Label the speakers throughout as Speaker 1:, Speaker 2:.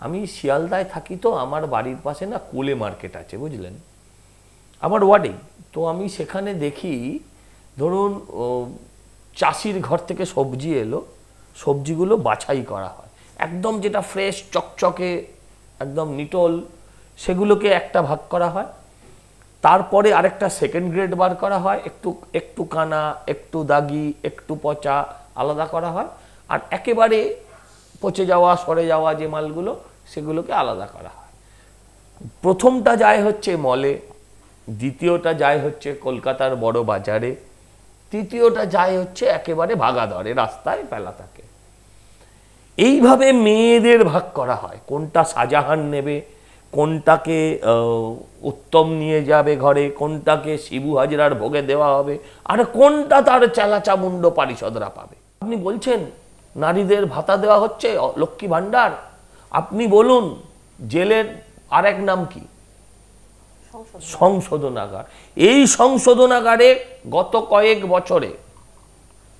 Speaker 1: আমি শিয়ালদায় থাকি, তো আমার বাড়ির পাশে না কোলে মার্কেট আছে, বুঝলেন, আমার ওয়ার্ডেই। তো আমি সেখানে দেখি, ধরুন চাষির ঘর থেকে সবজি এলো, সবজিগুলো বাছাই করা হয়, একদম যেটা ফ্রেশ চকচকে একদম নিটল, সেগুলোকে একটা ভাগ করা হয়। তারপরে আরেকটা সেকেন্ড গ্রেড বার করা হয়, একটু একটু কানা, একটু দাগি, একটু পচা আলাদা করা হয়। আর একেবারে পচে যাওয়া, সরে যাওয়া যে মালগুলো, সেগুলোকে আলাদা করা হয়। প্রথমটা যায় হচ্ছে মলে, দ্বিতীয়টা যায় হচ্ছে কলকাতার বড় বাজারে, তৃতীয়টা যায় হচ্ছে একেবারে ভাগাদরে, রাস্তায় ফেলা থাকে। এইভাবে মেয়েদের ভাগ করা হয়, কোনটা শাহজাহান নেবে, কোনটাকে উত্তম নিয়ে যাবে ঘরে, কোনটাকে শিবু হাজরার ভোগে দেওয়া হবে, আর কোনটা তার চেলা চামুন্ড পারিষদরা পাবে। আপনি বলছেন নারীদের ভাতা দেওয়া হচ্ছে, লক্ষ্মী ভাণ্ডার, আপনি বলুন জেলের আরেক নাম কি? সংশোধনাগার। এই সংশোধনাগারে গত কয়েক বছরে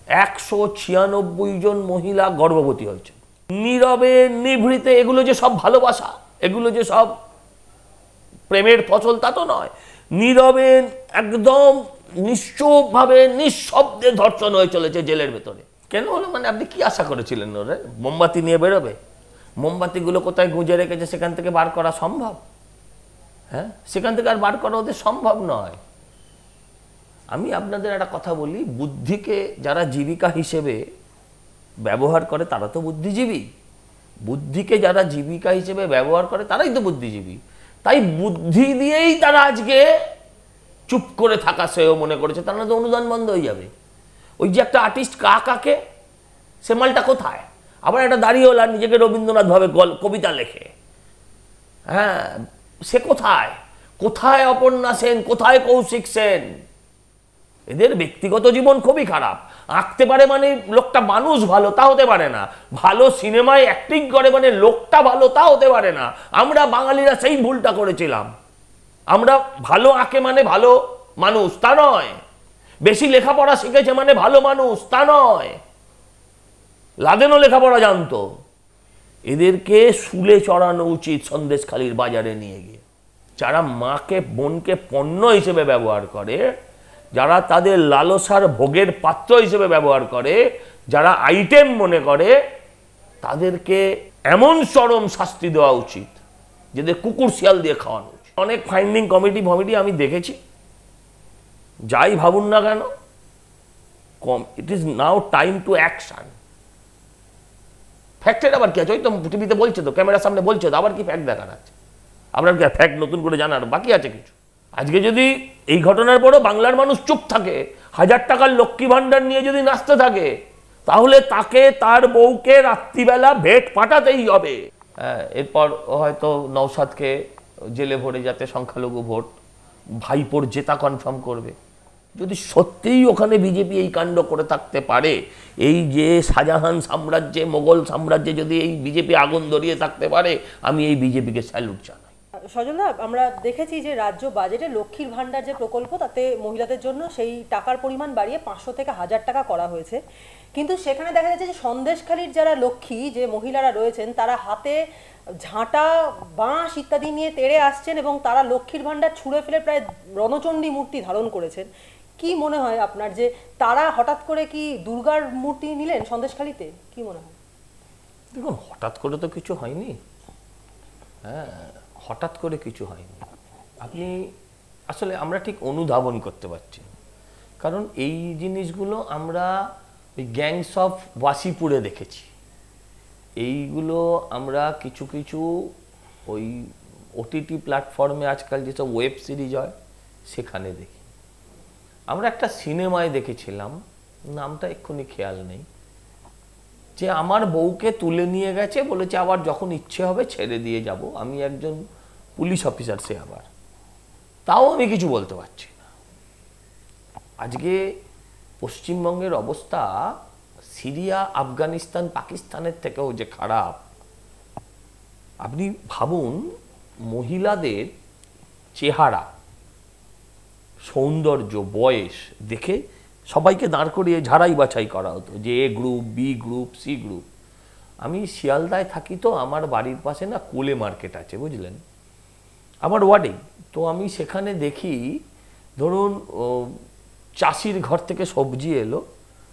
Speaker 1: 196 জন মহিলা গর্ভবতী হয়েছে। নীরবে নিভৃতে, এগুলো যে সব ভালোবাসা, এগুলো যে সব প্রেমের ফসল, তা তো নয়। নীরবে একদম নিশ্চুপভাবে নিঃশব্দে ধর্ষণ হয়ে চলেছে জেলের ভেতরে। কেন হলো? মানে আপনি কি আশা করেছিলেন ওরা মোমবাতি নিয়ে বেরোবে? মোমবাতিগুলো কোথায় গুঁজে রেখেছে, সেখান থেকে বার করা সম্ভব? হ্যাঁ, সেখান থেকে আর বার করা ওদের সম্ভব নয়। আমি আপনাদের একটা কথা বলি, বুদ্ধিকে যারা জীবিকা হিসেবে ব্যবহার করে তারা তো বুদ্ধিজীবী, বুদ্ধিকে যারা জীবিকা হিসেবে ব্যবহার করে তারাই তো বুদ্ধিজীবী। তাই বুদ্ধি দিয়েই তারা আজকে চুপ করে থাকা শ্রেয় মনে করেছে, তারা তো অনুদান বন্ধ হয়ে যাবে। ওই যে একটা আর্টিস্ট কাকে, সে মালটা কোথায়? আবার একটা দাঁড়িয়েওলা নিজেকে রবীন্দ্রনাথ ভাবে কবিতা লেখে, হ্যাঁ, সে কোথায়? কোথায় অপর্ণা সেন, কোথায় কৌশিক সেন? এদের ব্যক্তিগত জীবন খুবই খারাপ। আঁকতে পারে মানে লোকটা মানুষ ভালো, তা হতে পারে না। ভালো সিনেমায় অ্যাক্টিং করে মানে লোকটা ভালো, তা হতে পারে না। আমরা বাঙালিরা সেই ভুলটা করেছিলাম। আমরা ভালো আঁকে মানে ভালো মানুষ, তা নয়। বেশি লেখাপড়া শিখেছে মানে ভালো মানুষ, তা নয়। লাদেনও লেখাপড়া জানতো। এদেরকে শুলে চড়ানো উচিত সন্দেশখালির বাজারে নিয়ে গিয়ে। যারা মাকে, বোনকে পণ্য হিসেবে ব্যবহার করে, যারা তাদের লালসার ভোগের পাত্র হিসেবে ব্যবহার করে, যারা আইটেম মনে করে, তাদেরকে এমন চরম শাস্তি দেওয়া উচিত যাদের কুকুর শিয়াল দিয়ে খাওয়ানো উচিত। অনেক ফাইন্ডিং কমিটি আমি দেখেছি, যাই ভাবুন না কেন, it is now time to action. ফ্যাক্টের আবার কি আছে? ওই তো টিভিতে বলছে, তো ক্যামেরার সামনে বলছে, তো আবার কি ফ্যাক্ট দেখার আছে? আপনার কি ফ্যাক্ট নতুন করে জানার বাকি আছে কিছু? আজকে যদি এই ঘটনার পরও বাংলার মানুষ চুপ থাকে, 1000 টাকার লক্ষ্মী ভাণ্ডার নিয়ে যদি নাচতে থাকে, তাহলে তাকে, তার বউকে রাত্রিবেলা ভেট পাঠাতেই হবে। এরপর হয়তো নওশাদকে জেলে ভরে যাতে সংখ্যালঘু ভোট, ভাইপোর জেতা কনফার্ম করবে। যদি সত্যিই ওখানে বিজেপি এই কাণ্ড করে থাকতে পারে, এই যে শাহজাহান সাম্রাজ্যে, মোগল সাম্রাজ্যে যদি এই বিজেপি আগুন ধরিয়ে থাকতে পারে, আমি এই বিজেপিকে স্যালুট জানাই।
Speaker 2: সজলদা, আমরা দেখেছি যে রাজ্য বাজেটে লক্ষ্মীর ভাণ্ডার যে প্রকল্প, তাতে মহিলাদের জন্য সেই টাকার পরিমাণ বাড়িয়ে 500 থেকে 1000 টাকা করা হয়েছে। কিন্তু সেখানে দেখা যাচ্ছে যে সন্দেশখালির যারা লক্ষ্মী, যে মহিলারা রয়েছেন, তারা হাতে ঝাঁটা, বাঁশ ইত্যাদি নিয়ে তেড়ে আসছেন এবং তারা লক্ষ্মীর ভাণ্ডার ছুঁড়ে ফেলে প্রায় রণচণ্ডী মূর্তি ধারণ করেছেন। কি মনে হয় আপনার, যে তারা হঠাৎ করে কি দুর্গার মূর্তি নিলেন সন্দেশখালিতে? কি মনে হয়?
Speaker 1: দেখুন, হঠাৎ করে তো কিছু হয়নি। হ্যাঁ, হঠাৎ করে কিছু হয়নি। আপনি আসলে, আমরা ঠিক অনুধাবন করতে পারছি, কারণ এই জিনিসগুলো আমরা ওই গ্যাংস অফ ওয়াসিপুরে দেখেছি। এইগুলো আমরা কিছু কিছু ওই ওটিটি প্ল্যাটফর্মে আজকাল যেসব ওয়েব সিরিজ হয় সেখানে দেখি। আমরা একটা সিনেমায় দেখেছিলাম, নামটা এক্ষুনি খেয়াল নেই, যে আমার বউকে তুলে নিয়ে গেছে, বলেছে আবার যখন ইচ্ছে হবে ছেড়ে দিয়ে যাব। আমি একজন পুলিশ অফিসার, সে আবার, তাও আমি কিছু বলতে পারছি না। আজকে পশ্চিমবঙ্গের অবস্থা সিরিয়া, আফগানিস্তান, পাকিস্তানের থেকেও যে খারাপ। আপনি ভাবুন, মহিলাদের চেহারা, সৌন্দর্য, বয়স দেখে সবাইকে দাঁড় করিয়ে ঝাড়াই বাছাই করা হতো, যে A group, B group, C group. আমি শিয়ালদায় থাকি, তো আমার বাড়ির পাশে না কোলে মার্কেট আছে, বুঝলেন, আমার ওয়ার্ডেই। তো আমি সেখানে দেখি, ধরুন চাষির ঘর থেকে সবজি এলো,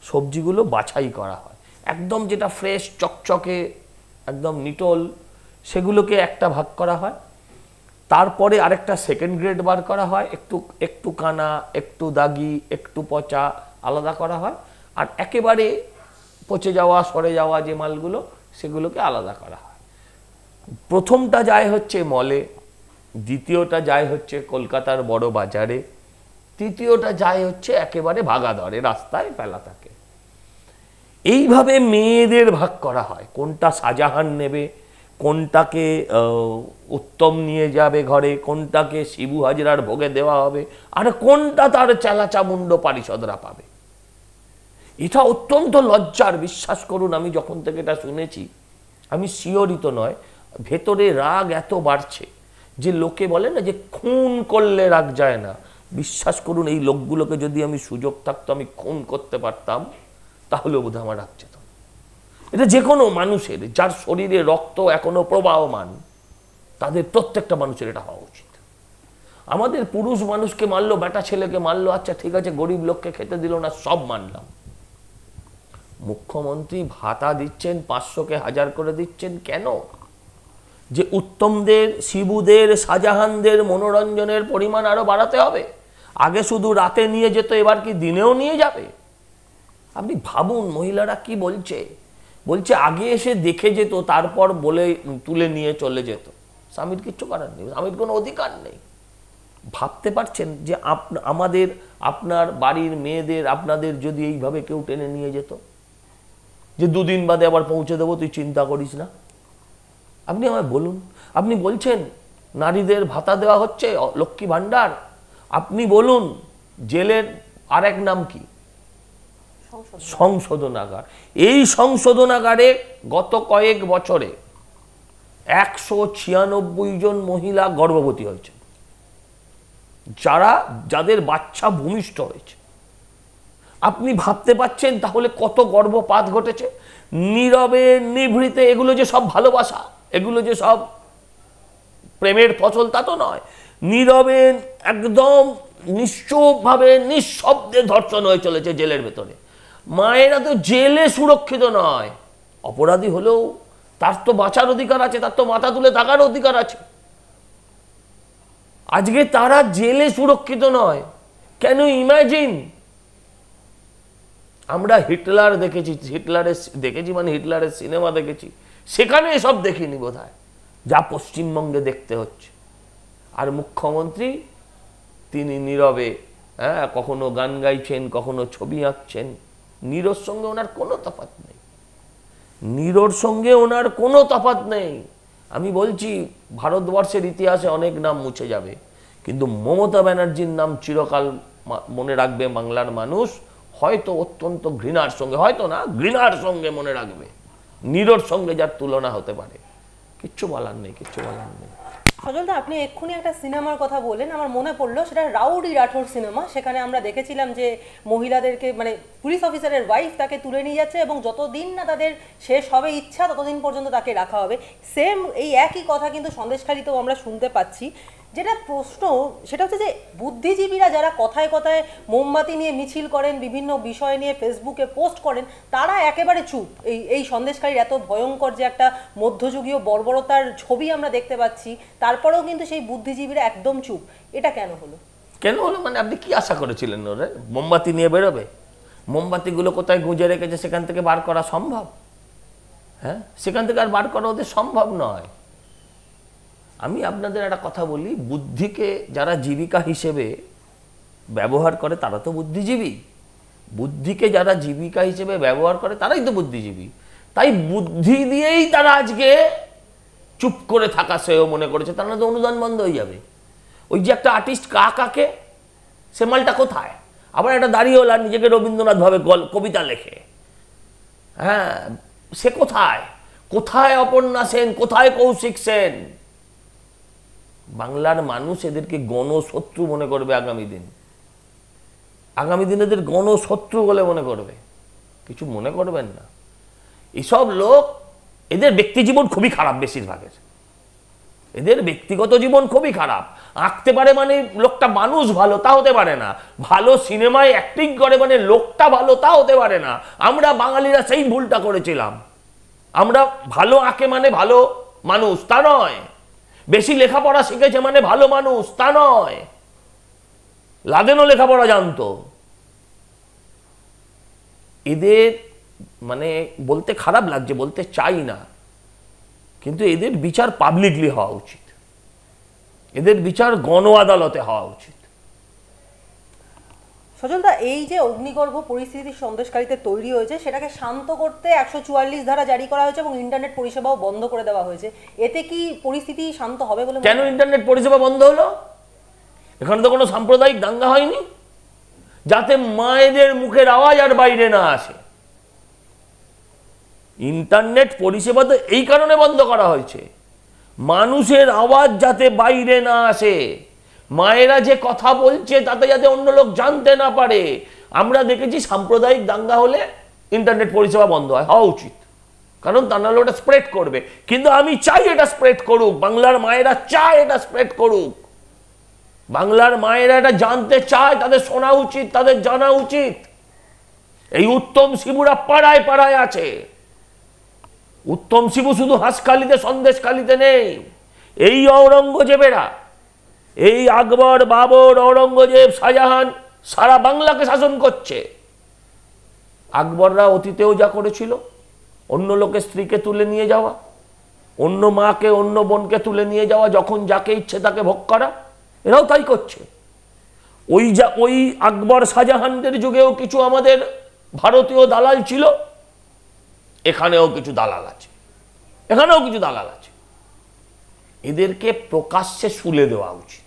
Speaker 1: সবজিগুলো বাছাই করা হয়, একদম যেটা ফ্রেশ চকচকে একদম নিটল, সেগুলোকে একটা ভাগ করা হয়। তারপরে আরেকটা সেকেন্ড গ্রেড বার করা হয়, একটু কানা, একটু দাগি, একটু পচা আলাদা করা হয়। আর একেবারে পচে যাওয়া, সরে যাওয়া যে মালগুলো, সেগুলোকে আলাদা করা হয়। প্রথমটা যায় হচ্ছে মলে, দ্বিতীয়টা যায় হচ্ছে কলকাতার বড় বাজারে, তৃতীয়টা যায় হচ্ছে একেবারে ভাগাদরে, রাস্তায় ফেলা থাকে। এইভাবে মেয়েদের ভাগ করা হয়, কোনটা শাহজাহান নেবে, কোনটাকে উত্তম নিয়ে যাবে ঘরে, কোনটাকে শিবু হাজরার ভোগে দেওয়া হবে, আর কোনটা তার চেলা চামুন্ড পারিষদরা পাবে। এটা অত্যন্ত লজ্জার, বিশ্বাস করুন। আমি যখন থেকে এটা শুনেছি, আমি শিওরিত নয়, ভেতরে রাগ এত বাড়ছে যে লোকে বলে না যে খুন করলে রাগ যায় না, বিশ্বাস করুন এই লোকগুলোকে যদি আমি সুযোগ থাকতো আমি খুন করতে পারতাম, তাহলেও বোধহয় আমার রাগ যেত। এটা যে কোনো মানুষের, যার শরীরে রক্ত এখনো প্রবাহমান, তাদের প্রত্যেকটা মানুষের এটা হওয়া উচিত। আমাদের পুরুষ মানুষকে মারলো, বেটা ছেলেকে মারলো, আচ্ছা ঠিক আছে, গরিব লোককে খেতে দিল না, সব মানলাম। মুখ্যমন্ত্রী ভাতা দিচ্ছেন, 500কে 1000 করে দিচ্ছেন, কেন? যে উত্তমদের, শিবুদের, শাহজাহানদের মনোরঞ্জনের পরিমাণ আরো বাড়াতে হবে। আগে শুধু রাতে নিয়ে যেত, এবার কি দিনেও নিয়ে যাবে? আপনি ভাবুন মহিলারা কি বলছে। বলছে আগে এসে দেখে যেত, তারপর বলে তুলে নিয়ে চলে যেত। স্বামীর কিচ্ছু করার নেই, স্বামীর কোনো অধিকার নেই। ভাবতে পারছেন যে আপনার বাড়ির মেয়েদের, আপনাদের যদি এইভাবে কেউ টেনে নিয়ে যেত, যে 2 দিন বাদে আবার পৌঁছে দেবো, তুই চিন্তা করিস না। আপনি আমায় বলুন, আপনি বলছেন নারীদের ভাতা দেওয়া হচ্ছে, লক্ষ্মী ভাণ্ডার, আপনি বলুন জেলের আরেক নাম কি? সংশোধনাগার। এই সংশোধনাগারে গত কয়েক বছরে 196 জন মহিলা গর্ভবতী হয়েছে, যাদের বাচ্চা ভূমিষ্ঠ হয়েছে। আপনি ভাবতে পাচ্ছেন তাহলে কত গর্ভপাত ঘটেছে? নীরবে নিভৃতে, এগুলো যে সব ভালোবাসা, এগুলো যে সব প্রেমের ফসল, তা তো নয়। নীরবে একদম নিশ্চুপভাবে নিঃশব্দে ধর্ষণ হয়ে চলেছে জেলের ভেতরে। মায়েরা তো জেলে সুরক্ষিত নয়, অপরাধী হলেও তার তো বাঁচার অধিকার আছে, তার তো মাথা তুলে থাকার অধিকার আছে। আজকে তারা জেলে সুরক্ষিত নয় কেন? ইমাজিন, আমরা হিটলার দেখেছি, মানে হিটলারের সিনেমা দেখেছি, সেখানে এসব দেখিনি বোধহয়, যা পশ্চিমবঙ্গে দেখতে হচ্ছে। আর মুখ্যমন্ত্রী তিনি নীরবে, কখনো গান গাইছেন, কখনো ছবি আঁকছেন। নীরোর সঙ্গে ওনার কোনো তফাৎ নেই, নীরোর সঙ্গে ওনার কোনো তফাৎ নেই। আমি বলছি ভারতবর্ষের ইতিহাসে অনেক নাম মুছে যাবে, কিন্তু মমতা ব্যানার্জির নাম চিরকাল মনে রাখবে বাংলার মানুষ। হয়তো অত্যন্ত ঘৃণার সঙ্গে, হয়তো না, ঘৃণার সঙ্গে মনে রাখবে। নীরোর সঙ্গে যার তুলনা হতে পারে, কিচ্ছু বলার নেই, কিচ্ছু বলার নেই।
Speaker 2: সজলদা, আপনি এক্ষুনি একটা সিনেমার কথা বললেন, আমার মনে পড়লো, সেটা রাউডি রাঠোর সিনেমা। সেখানে আমরা দেখেছিলাম যে মহিলাদেরকে, মানে পুলিশ অফিসারের ওয়াইফ তাকে তুলে নিয়ে যাচ্ছে, এবং যতদিন না তাদের শেষ হবে ইচ্ছা, ততদিন পর্যন্ত তাকে রাখা হবে। সেম এই একই কথা কিন্তু সন্দেশখালিতেও আমরা শুনতে পাচ্ছি। যেটা প্রশ্ন, সেটা হচ্ছে যে বুদ্ধিজীবীরা যারা কথায় কথায় মোমবাতি নিয়ে মিছিল করেন, বিভিন্ন বিষয় নিয়ে ফেসবুকে পোস্ট করেন, তারা একেবারে চুপ। এই সন্দেশখালির এত ভয়ঙ্কর যে একটা মধ্যযুগীয় বর্বরতার ছবি আমরা দেখতে পাচ্ছি, তারপরেও কিন্তু সেই বুদ্ধিজীবীরা একদম চুপ। এটা কেন হলো?
Speaker 1: কেন হলো মানে আপনি কি আশা করেছিলেন? ওরে মোমবাতি নিয়ে বেরোবে? মোমবাতিগুলো কোথায় গুঁজে রেখেছে, সেখান থেকে বার করা সম্ভব? হ্যাঁ, সেখান থেকে আর বার করা ওদের সম্ভব নয়। আমি আপনাদের একটা কথা বলি, বুদ্ধিকে যারা জীবিকা হিসেবে ব্যবহার করে তারা তো বুদ্ধিজীবী। বুদ্ধিকে যারা জীবিকা হিসেবে ব্যবহার করে তারাই তো বুদ্ধিজীবী। তাই বুদ্ধি দিয়েই তারা আজকে চুপ করে থাকা সেও মনে করেছে, তার না তো অনুদান বন্ধ হয়ে যাবে। ওই যে একটা আর্টিস্ট কাকে, সে মালটা কোথায়? আবার একটা দাঁড়িয়েওলা নিজেকে রবীন্দ্রনাথ ভাবে কবিতা লেখে, হ্যাঁ, সে কোথায়? কোথায় অপর্ণা সেন, কোথায় কৌশিক সেন? বাংলার মানুষ এদেরকে গণশত্রু মনে করবে আগামী দিন। আগামী দিন এদের গণশত্রু বলে মনে করবে, কিছু মনে করবেন না। এসব লোক এদের ব্যক্তি জীবন খুবই খারাপ, বেশিরভাগের এদের ব্যক্তিগত জীবন খুবই খারাপ। আঁকতে পারে মানে লোকটা মানুষ ভালো, তা হতে পারে না। ভালো সিনেমায় অ্যাক্টিং করে মানে লোকটা ভালো, তা হতে পারে না। আমরা বাঙালিরা সেই ভুলটা করেছিলাম। আমরা ভালো আঁকে মানে ভালো মানুষ, তা নয়। বেশি লেখাপড়া শিখেছে মানে ভালো মানুষ, তা নয়। লাদেনও লেখাপড়া জানতো। এদের মানে বলতে খারাপ লাগছে, বলতে চাই না, কিন্তু এদের বিচার পাবলিকলি হওয়া উচিত, এদের বিচার গণ আদালতে হওয়া উচিত।
Speaker 2: সজলদা, এই যে অগ্নিগর্ভ পরিস্থিতি সন্দেশকারীতে তৈরি হয়েছে, সেটাকে শান্ত করতে 144 ধারা জারি করা হয়েছে এবং ইন্টারনেট পরিষেবাও বন্ধ করে দেওয়া হয়েছে। এতে কি পরিস্থিতি শান্ত হবে বলে?
Speaker 1: কেন ইন্টারনেট পরিষেবা বন্ধ হলো? এখানে তো কোনো সাম্প্রদায়িক দাঙ্গা হয়নি, যাতে মায়েদের মুখের আওয়াজ আর বাইরে না আসে। ইন্টারনেট পরিষেবা তো এই কারণে বন্ধ করা হয়েছে, মানুষের আওয়াজ যাতে বাইরে না আসে, মায়েরা যে কথা বলছে তাতে যাতে অন্য লোক জানতে না পারে। আমরা দেখেছি সাম্প্রদায়িক দাঙ্গা হলে ইন্টারনেট পরিষেবা বন্ধ হয়, হওয়া উচিত, কারণ তা নাহলে ওটা স্প্রেড করবে। কিন্তু আমি চাই এটা স্প্রেড করুক, বাংলার মায়েরা চায় এটা স্প্রেড করুক, বাংলার মায়েরা এটা জানতে চায়, তাদের শোনা উচিত, তাদের জানা উচিত। এই উত্তম শিবুরা পাড়ায় পাড়ায় আছে। উত্তম শিবু শুধু হাঁসখালিতে সন্দেশখালিতে নেই, এই ঔরঙ্গজেবেরা, এই আকবর, বাবর, ঔরঙ্গজেব, শাহজাহান সারা বাংলাকে শাসন করছে। আকবররা অতীতেও যা করেছিল, অন্য লোকের স্ত্রীকে তুলে নিয়ে যাওয়া, অন্য মাকে অন্য বোনকে তুলে নিয়ে যাওয়া, যখন যাকে ইচ্ছে তাকে ভোগ করা, এরাও তাই করছে। ওই আকবর শাহজাহানদের যুগেও কিছু আমাদের ভারতীয় দালাল ছিল, এখানেও কিছু দালাল আছে, এখানেও কিছু দালাল আছে। এদেরকে প্রকাশ্যে শুলে দেওয়া উচিত।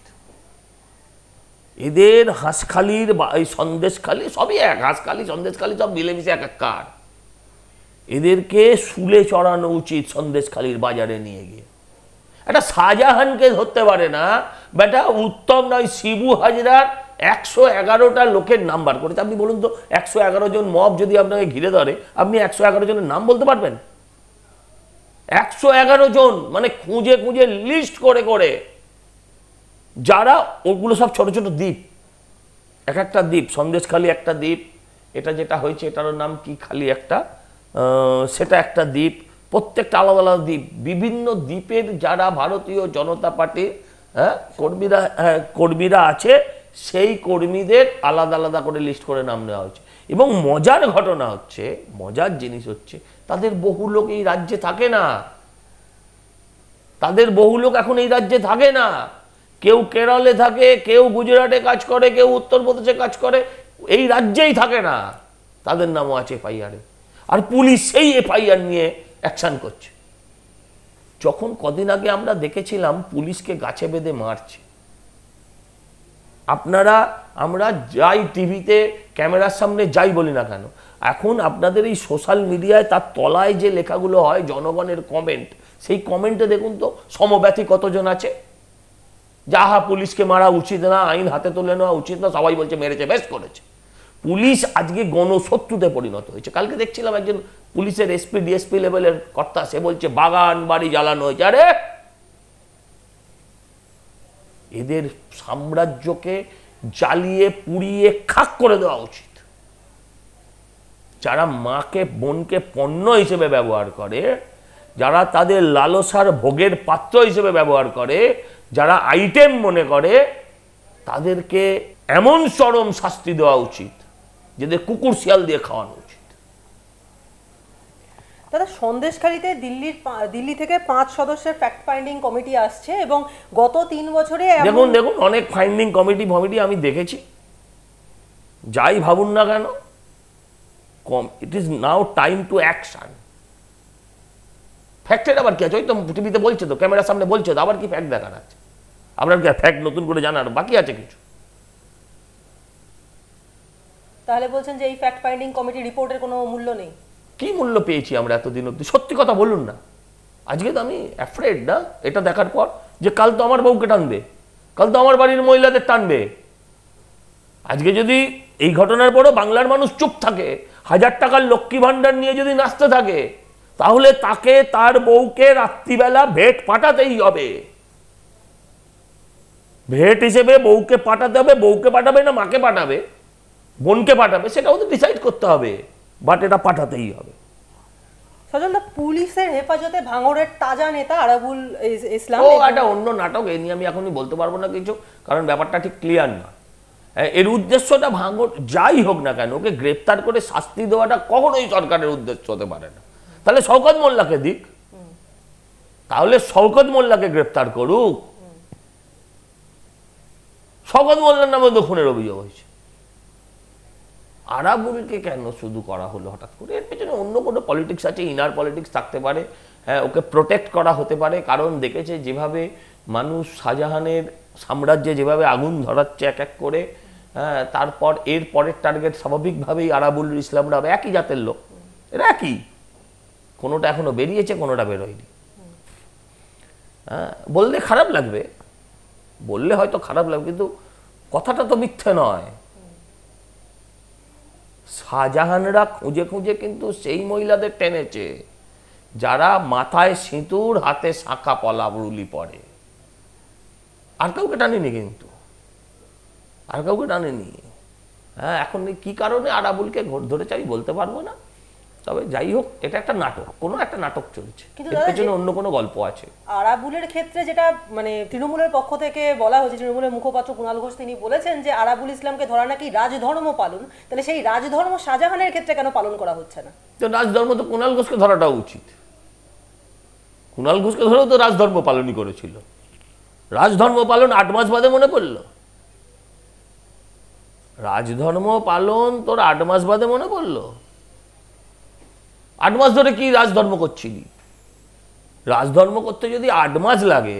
Speaker 1: এদের হাঁসখালির বা এই সন্দেশখালি সবই এক, হাঁসখালি সন্দেশখালি সব মিলেমিশে একাকার। এদেরকে শুলে চড়ানো উচিত সন্দেশখালির বাজারে নিয়ে গিয়ে। একটা শাহজাহানকে ধরতে পারে না বেটা, উত্তম নয় শিবু হাজরার 111টা লোকের নাম বার করেছে। আপনি বলুন তো, 111 জন মব যদি আপনাকে ঘিরে ধরে, আপনি 111 জনের নাম বলতে পারবেন? 111 জন, মানে খুঁজে খুঁজে লিস্ট করে করে, যারা ওগুলো সব ছোট ছোট দ্বীপ, এক একটা দ্বীপ, সন্দেশখালি একটা দ্বীপ, এটা যেটা হয়েছে এটার নাম কি খালি একটা, সেটা একটা দ্বীপ, প্রত্যেকটা আলাদা আলাদা দ্বীপ, বিভিন্ন দ্বীপের যারা ভারতীয় জনতা পার্টির কর্মীরা আছে, সেই কর্মীদের আলাদা আলাদা করে লিস্ট করে নাম নেওয়া হয়েছে। এবং মজার ঘটনা হচ্ছে, মজার জিনিস হচ্ছে, তাদের বহু লোক এই রাজ্যে থাকে না, তাদের বহু লোক এখন এই রাজ্যে থাকে না। কেউ কেরলে থাকে, কেউ গুজরাটে কাজ করে, কেউ উত্তরপ্রদেশে কাজ করে, এই রাজ্যেই থাকে না। তাদের নামও আছে এফআইআরে, আর পুলিশ সেই এফআইআর নিয়ে অ্যাকশন করছে। যখন কদিন আগে আমরা দেখেছিলাম পুলিশকে গাছে বেঁধে মারছে, আমরা যাই টিভিতে ক্যামেরার সামনে যাই বলি না কেন, এখন আপনাদের এই সোশ্যাল মিডিয়ায় তার তলায় যে লেখাগুলো হয় জনগণের কমেন্ট, সেই কমেন্টে দেখুন তো সমব্যথী কতজন আছে। যাহা পুলিশকে মারা উচিত না, আইন হাতে তুলে নেওয়া উচিত না, সবাই বলছে মেরেছে, বেশ করেছে। পুলিশ আজকে গণশত্রুতে পরিণত হয়েছে। কালকে দেখছিলাম একজন পুলিশের এসপি ডিএসপি লেভেলের কর্তা, সে বলছে বাগান বাড়ি জ্বালানো হয়েছে। আরে এদের সাম্রাজ্যকে জ্বালিয়ে পুড়িয়ে খাক করে দেওয়া উচিত। যারা মাকে বোনকে পণ্য হিসেবে ব্যবহার করে, যারা তাদের লালসার ভোগের পাত্র হিসেবে ব্যবহার করে, যারা আইটেম মনে করে, তাদেরকে এমন চরম শাস্তি দেওয়া উচিত যাদের কুকুর শিয়াল দিয়ে খাওয়ানো উচিত।
Speaker 2: দাদা, সন্দেশখালিতে দিল্লি থেকে 5 সদস্যের ফ্যাক্ট ফাইন্ডিং কমিটি আসছে এবং গত 3 বছরে
Speaker 1: দেখুন অনেক ফাইন্ডিং কমিটি আমি দেখেছি। যাই ভাবুন না কেন, it is now time to action. ফ্যাক্টের আবার কি আছে? ওই তো টিভিতে বলছে, তো ক্যামেরার সামনে বলছে, তো আবার কি ফ্যাক্ট দেখার আছে? আপনার কি ফ্যাক্ট নতুন করে জানার বাকি আছে কিছু?
Speaker 2: তাহলে বলছেন যে এই ফ্যাক্ট ফাইন্ডিং কমিটি রিপোর্টের কোনো মূল্য নেই?
Speaker 1: কি মূল্য পেয়েছি আমরা এতদিন অব্দি? সত্যি কথা বলুন না, আজকে তো আমি অ্যাফ্রেড না এটা দেখার পর, যে কাল তো আমার বউকে টানবে, কাল তো আমার বাড়ির মহিলাদের টানবে। আজকে যদি এই ঘটনার পরও বাংলার মানুষ চুপ থাকে, 1000 টাকার লক্ষ্মী ভান্ডার নিয়ে যদি নাচতে থাকে, তাহলে তাকে তার বউকে রাত্রিবেলা ভেট পাঠাতেই হবে। ভেট হিসেবে বউকে পাঠাতে হবে, বউকে পাঠাবে না মাকে পাঠাবে, বোনকে পাঠাবে, সেটাও তো ডিসাইড করতে হবে, বাট এটা পাঠাতেই হবে।
Speaker 2: সজলদা, পুলিশের হেফাজতে ভাঙড়ের তাজা নেতা আরাবুল ইসলাম,
Speaker 1: ও একটা অন্য নাটক, এ নিয়ে আমি এখনই বলতে পারবো না কিছু, কারণ ব্যাপারটা ঠিক ক্লিয়ার না। এর উদ্দেশ্যটা ভাঙড় যাই হোক না কেন, ওকে গ্রেপ্তার করে শাস্তি দেওয়াটা কখনোই সরকারের উদ্দেশ্য হতে পারে না। তাহলে শওকত মোল্লাকে দিক, তাহলে শওকত মোল্লাকে গ্রেপ্তার করুক। শওকত মোল্লার নামে তো খুনের অভিযোগ হয়েছে, আরাবুলকে কেন শুধু করা হলো হঠাৎ করে? এর পেছনে অন্য কোনো পলিটিক্স আছে, ইনার পলিটিক্স থাকতে পারে। হ্যাঁ, ওকে প্রোটেক্ট করা হতে পারে, কারণ দেখেছে যেভাবে মানুষ শাহজাহানের সাম্রাজ্যে যেভাবে আগুন ধরাচ্ছে এক এক করে, হ্যাঁ, তারপর এর পরের টার্গেট স্বাভাবিকভাবেই আরাবুল ইসলামরা একই জাতের লোক, এরা একই, কোনোটা এখনো বেরিয়েছে, কোনোটা বেরোয়নি। হ্যাঁ, বললে খারাপ লাগবে, বললে হয়তো খারাপ লাগবে, কিন্তু কথাটা তো মিথ্যে নয়। শাহজাহানরা খুঁজে খুঁজে কিন্তু সেই মহিলাদের টেনেছে যারা মাথায় সিঁদুর, হাতে শাঁখা পলা রুলি পরে। আর কাউকে টানেনি, কিন্তু আর কাউকে টানেনি। হ্যাঁ, এখন কি কারণে আরাবুলকে ধরেছে আমি বলতে পারবো না, তবে যাই হোক, এটা একটা নাটক, কোনো একটা নাটক চলছে, এর পেছনে অন্য কোনো গল্প আছে।
Speaker 2: আরাবুলের ক্ষেত্রে যেটা মানে তৃণমূলের পক্ষ থেকে বলা হয়েছে, তৃণমূলের মুখপাত্র কুণাল ঘোষ তিনি বলেছেন যে আরাবুল ইসলামকে ধরা নাকি রাজধর্ম পালন, তাহলে সেই রাজধর্ম শাহজাহানের ক্ষেত্রে কেন পালন করা হচ্ছে না?
Speaker 1: তো রাজধর্ম তো কুণাল ঘোষকে ধরাটা উচিত, কুণাল ঘোষকে ধরেও তো রাজধর্ম পালনই করেছিল। রাজধর্ম পালন 8 মাস বাদে মনে পড়লো? রাজধর্ম পালন তোর 8 মাস বাদে মনে পড়লো? 8 মাস ধরে কি রাজধর্ম করছিলি? রাজধর্ম করতে যদি 8 মাস লাগে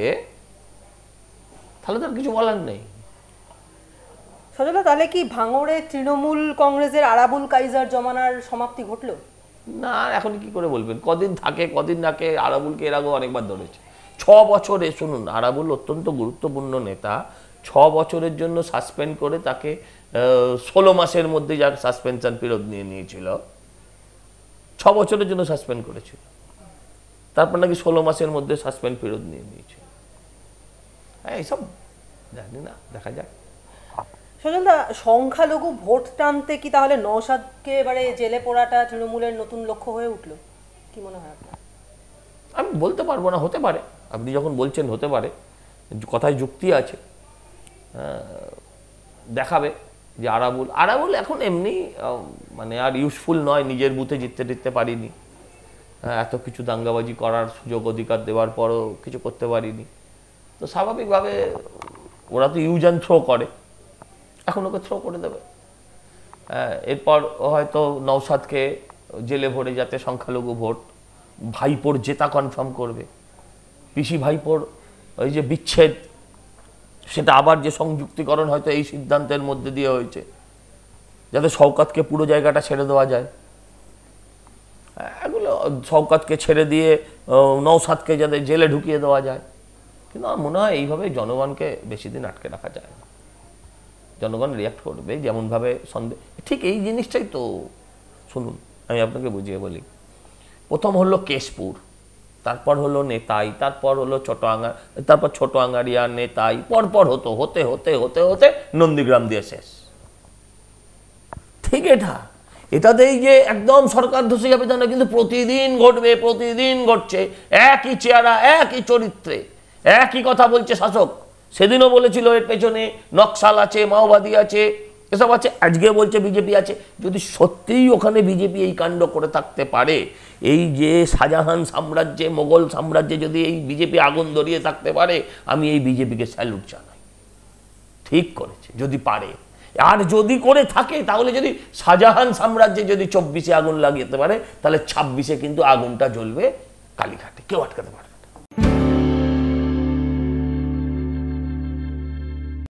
Speaker 1: তাহলে তার কিছু বলার নেই।
Speaker 2: সজলা, তাহলে কি ভাঙড়ে তৃণমূল কংগ্রেসের আরাবুল কাইজার জমানার সমাপ্তি ঘটলো?
Speaker 1: না, এখন কি করে বলবেন, কদিন থাকে কদিন নাকে। আরাবুলকে এর আগেও অনেকবার ধরেছে। 6 বছরে, শুনুন, আরাবুল অত্যন্ত গুরুত্বপূর্ণ নেতা, 6 বছরের জন্য সাসপেন্ড করে তাকে 16 মাসের মধ্যে যা সাসপেনশন ফেরত নিয়ে নিয়েছিল, 6 বছরের জন্য সাসপেন্ড করেছিল, তারপর নাকি 16 মাসের মধ্যে সাসপেন্ড ফেরত নিয়ে নিয়েছিল। হ্যাঁ, এইসব জানি না, দেখা যাক।
Speaker 2: সজলদা, সংখ্যালঘু ভোট টানতে কি তাহলে নওশাদকে এবারে জেলে পোড়াটা তৃণমূলের নতুন লক্ষ্য হয়ে উঠলো? কি মনে হয় আপনার?
Speaker 1: আমি বলতে পারবো না, হতে পারে। আপনি যখন বলছেন হতে পারে, কথায় যুক্তি আছে। দেখাবে যে আরাবুল এখন এমনি মানে আর ইউজফুল নয়, নিজের বুথে জিততে পারিনি, এত কিছু দাঙ্গাবাজি করার সুযোগ অধিকার দেওয়ার পরও কিছু করতে পারিনি, তো স্বাভাবিকভাবে ওরা তো ইউজ অ্যান্ড থ্রো করে, এখন ওকে থ্রো করে দেবে। এরপর হয়তো নওশাদকে জেলে ভরে যাতে সংখ্যালঘু ভোট, ভাইপোর জেতা কনফার্ম করবে, পিসি ভাইপোর ওই যে বিচ্ছেদ, সেটা আবার যে সংযুক্তিকরণ হয়তো এই সিদ্ধান্তের মধ্যে দিয়ে হয়েছে, যাতে শওকতকে পুরো জায়গাটা ছেড়ে দেওয়া যায়। এগুলো শওকতকে ছেড়ে দিয়ে নওশাদকে যাতে জেলে ঢুকিয়ে দেওয়া যায়। কিন্তু আমার মনে হয় এইভাবে জনগণকে বেশি দিন আটকে রাখা যায় না, জনগণ রিয়াক্ট করবে যেমনভাবে সন্দেহ। ঠিক এই জিনিসটাই তো, শুনুন আমি আপনাকে বুঝিয়ে বলি। প্রথম হলো কেশপুর, তারপর হলো নেতাই, তারপর হলো তারপর ছোট আঙ্গারিয়া, নেতাই, পরপর হতে হতে নন্দীগ্রাম দিয়ে শেষ। ঠিক, এটাতেই যে একদম সরকার ধসে যাবে তা না, কিন্তু প্রতিদিন ঘটবে, প্রতিদিন ঘটছে, একই চেহারা, একই চরিত্রে, একই কথা বলছে শাসক। সেদিনও বলেছিল এর পেছনে নকশাল আছে, মাওবাদী আছে, এসব আছে, আজকে বলছে বিজেপি আছে। যদি সত্যিই ওখানে বিজেপি এই কাণ্ড করে থাকতে পারে, এই যে শাহজাহান সাম্রাজ্যে, মোগল সাম্রাজ্যে যদি এই বিজেপি আগুন ধরিয়ে থাকতে পারে, আমি এই বিজেপিকে স্যালুট জানাই। ঠিক করেছে যদি পারে, আর যদি করে থাকে, তাহলে যদি শাহজাহান সাম্রাজ্যে যদি 24-এ আগুন লাগিয়ে পারে, তাহলে 26-এ কিন্তু আগুনটা জ্বলবে কালীঘাটে, কেউ আটকাতে পারে।